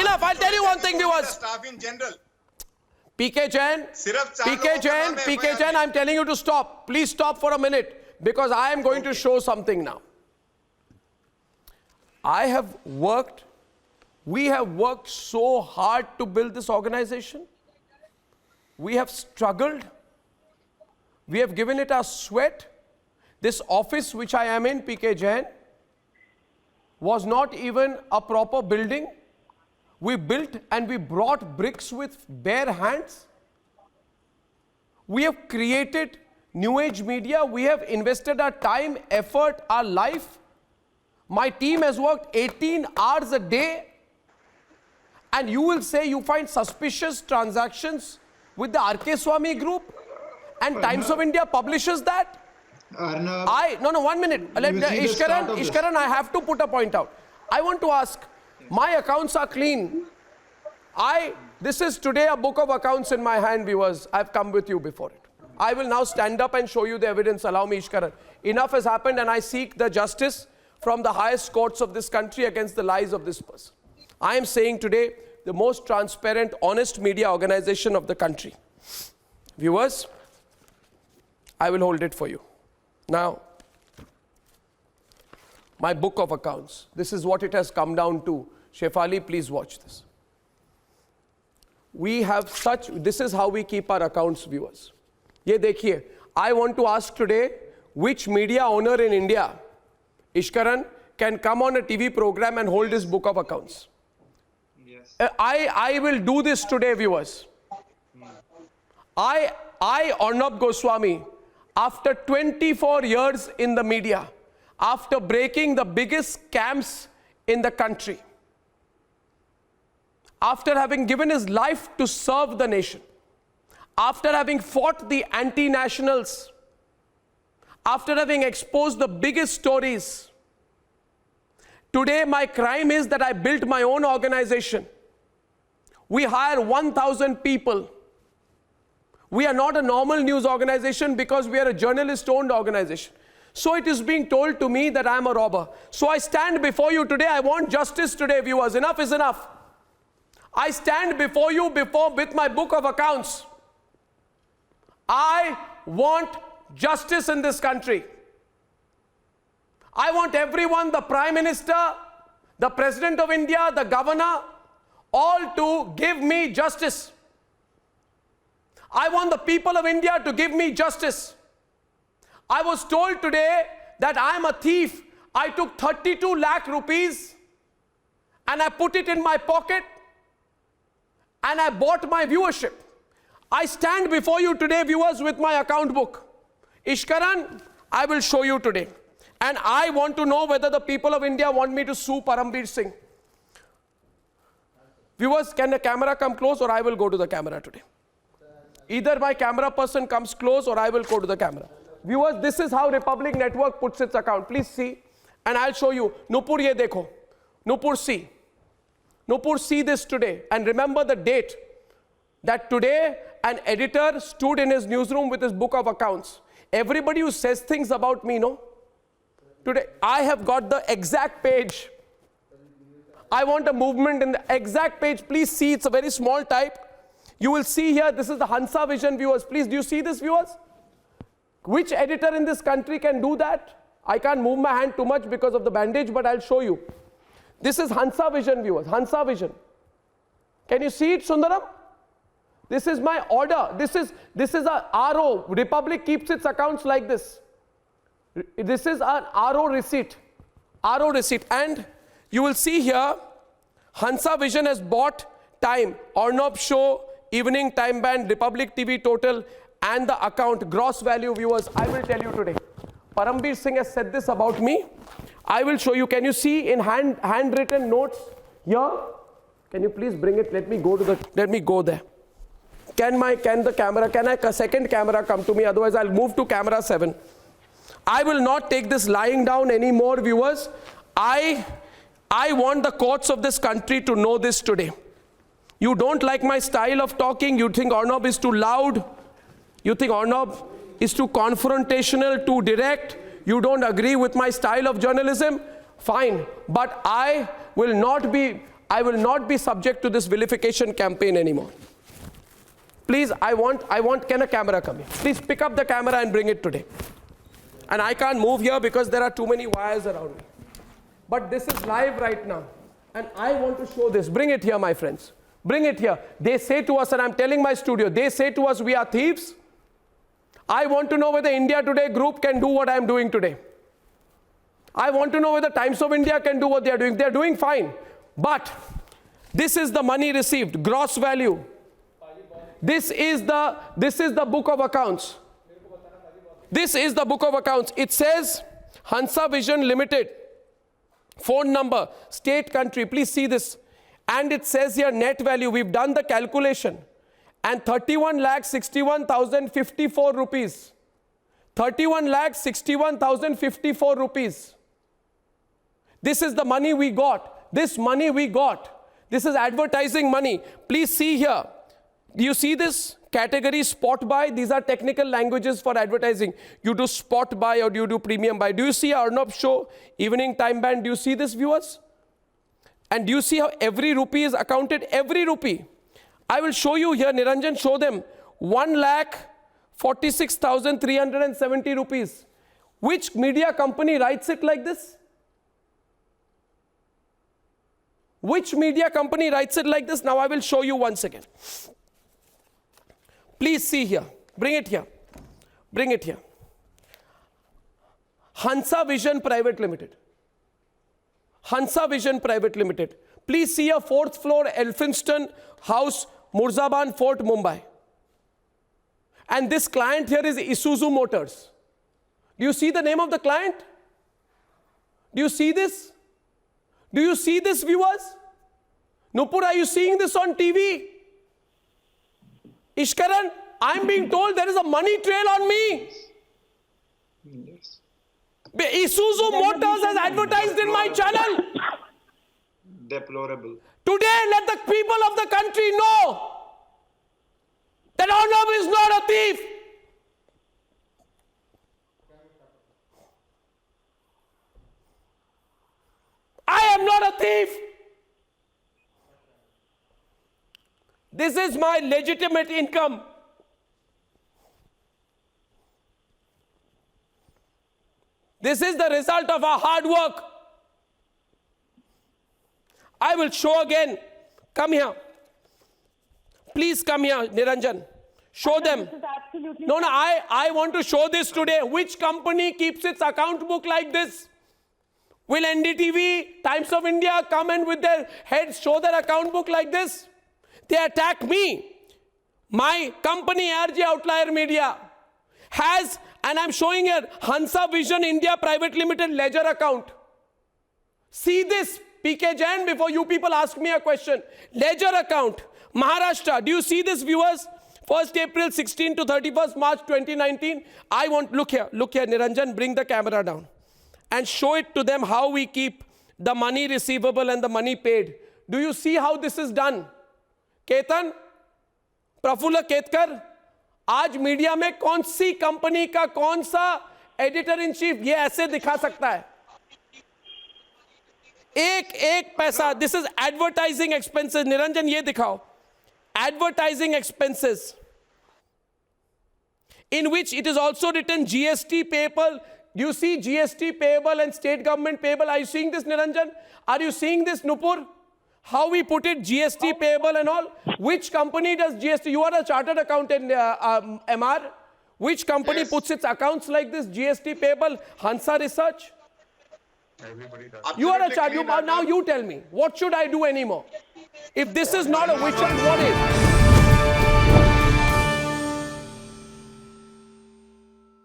enough. I'll tell you one thing, viewers. Staff in general. PK Jain, I'm telling you to stop. Please stop for a minute, because I am going to show something now. We have worked so hard to build this organization. We have struggled. We have given it our sweat. This office which I am in, PK Jain, was not even a proper building. We built and we brought bricks with bare hands. We have created new age media. We have invested our time, effort, our life. My team has worked 18 hours a day. And you will say you find suspicious transactions with the R.K. Swamy group, and Times of India publishes that? No, 1 minute. Ishkaran, I have to put a point out. I want to ask, my accounts are clean. This is today a book of accounts in my hand, viewers. I've come with you before it. I will now stand up and show you the evidence. Allow me, Ishkaran. Enough has happened, and I seek the justice from the highest courts of this country against the lies of this person. I am saying today, the most transparent, honest media organization of the country. Viewers, I will hold it for you. Now, my book of accounts. This is what it has come down to. Shefali, please watch this. This is how we keep our accounts, viewers. Ye dekhiye. I want to ask today, which media owner in India, Ishkaran, can come on a TV program and hold this book of accounts? Yes. I will do this today, viewers. I, Arnab Goswami, after 24 years in the media, after breaking the biggest scams in the country, after having given his life to serve the nation, after having fought the anti-nationals, after having exposed the biggest stories, today my crime is that I built my own organization. We hire 1,000 people. We are not a normal news organization because we are a journalist-owned organization. So it is being told to me that I am a robber. So I stand before you today. I want justice today, viewers. Enough is enough. I stand before you with my book of accounts. I want justice in this country. I want everyone, the Prime Minister, the President of India, the Governor, all to give me justice. I want the people of India to give me justice. I was told today that I am a thief. I took 32 lakh rupees and I put it in my pocket and I bought my viewership. I stand before you today, viewers, with my account book. Ishkaran, I will show you today. And I want to know whether the people of India want me to sue Parambir Singh. Viewers, can the camera come close, or I will go to the camera today? Either my camera person comes close or I will go to the camera. Viewers, this is how Republic Network puts its account. Please see. And I'll show you. Nupur, ye dekho. Nupur, see. Nupur, see this today. And remember the date. That today an editor stood in his newsroom with his book of accounts. Everybody who says things about me, no? Today, I have got the exact page. I want a movement in the exact page. Please see, it's a very small type. You will see here, this is the Hansa Vision, viewers. Please, do you see this, viewers? Which editor in this country can do that? I can't move my hand too much because of the bandage, but I'll show you. This is Hansa Vision, viewers. Hansa Vision. Can you see it, Sundaram? This is my order. This is a RO. Republic keeps its accounts like this. This is an RO receipt. RO receipt. And you will see here, Hansa Vision has bought time. Arnab Show, Evening Time Band, Republic TV Total, and the account gross value, viewers. I will tell you today. Parambir Singh has said this about me. I will show you. Can you see in handwritten notes here? Can you please bring it? Let me go there. Can a second camera come to me? Otherwise, I'll move to camera 7. I will not take this lying down anymore, viewers. I want the courts of this country to know this today. You don't like my style of talking. You think Arnab is too loud. You think Arnab is too confrontational, too direct. You don't agree with my style of journalism. Fine. But I will not be I will not be subject to this vilification campaign anymore. Please, can a camera come here? Please pick up the camera and bring it today. And I can't move here because there are too many wires around me. But this is live right now. And I want to show this. Bring it here, my friends. Bring it here. They say to us, and I'm telling my studio, they say to us, we are thieves. I want to know whether India Today group can do what I'm doing today. I want to know whether Times of India can do what they are doing. They are doing fine. But this is the money received, gross value. This is the book of accounts. This is the book of accounts. It says Hansa Vision Limited, phone number, state, country. Please see this. And it says here net value. We've done the calculation. And 31,61,054 rupees. 31,61,054 rupees. This is the money we got. This money we got. This is advertising money. Please see here. Do you see this category spot buy? These are technical languages for advertising. You do spot buy or do you do premium buy? Do you see Arnab show, evening time band? Do you see this, viewers? And do you see how every rupee is accounted? Every rupee. I will show you here, Niranjan, show them. 1,46,370 rupees. Which media company writes it like this? Which media company writes it like this? Now I will show you once again. Please see here. Bring it here. Bring it here. Hansa Vision Private Limited. Hansa Vision Private Limited. Please see a 4th floor Elphinstone House, Murzaban Fort, Mumbai. And this client here is Isuzu Motors. Do you see the name of the client? Do you see this? Do you see this, viewers? Nupur, are you seeing this on TV? Ishkaran, I'm being told there is a money trail on me. Yes. Isuzu Motors has advertised in my channel. Deplorable. Today, let the people of the country know that Arnab is not a thief. I am not a thief. This is my legitimate income. This is the result of our hard work. I will show again. Come here. Please come here, Niranjan. Show them. This is absolutely No, I want to show this today. Which company keeps its account book like this? Will NDTV, Times of India come and with their heads show their account book like this? They attack me. My company, RJ Outlier Media, has, and I'm showing here, Hansa Vision India Private Limited ledger account. See this, PK Jain, before you people ask me a question. Ledger account, Maharashtra. Do you see this, viewers? 1st April 16 to 31st March 2019. I want, look here, Niranjan, bring the camera down and show it to them how we keep the money receivable and the money paid. Do you see how this is done? Ketan, Praful Ketkar, आज media में कौन सी company का कौन सा editor in chief ये ऐसे दिखा सकता है? एक पैसा. This is advertising expenses. Niranjan ये दिखाओ. Advertising expenses, in which it is also written GST payable. Do you see GST payable and state government payable? Are you seeing this, Niranjan? Are you seeing this, Nupur? How we put it, GST payable and all? Which company does GST? You are a chartered accountant, MR. Which company puts its accounts like this, GST payable? Hansa Research? Everybody does. You are a chartered. Now you tell me, what should I do anymore? If this is not a witch hunt, what is?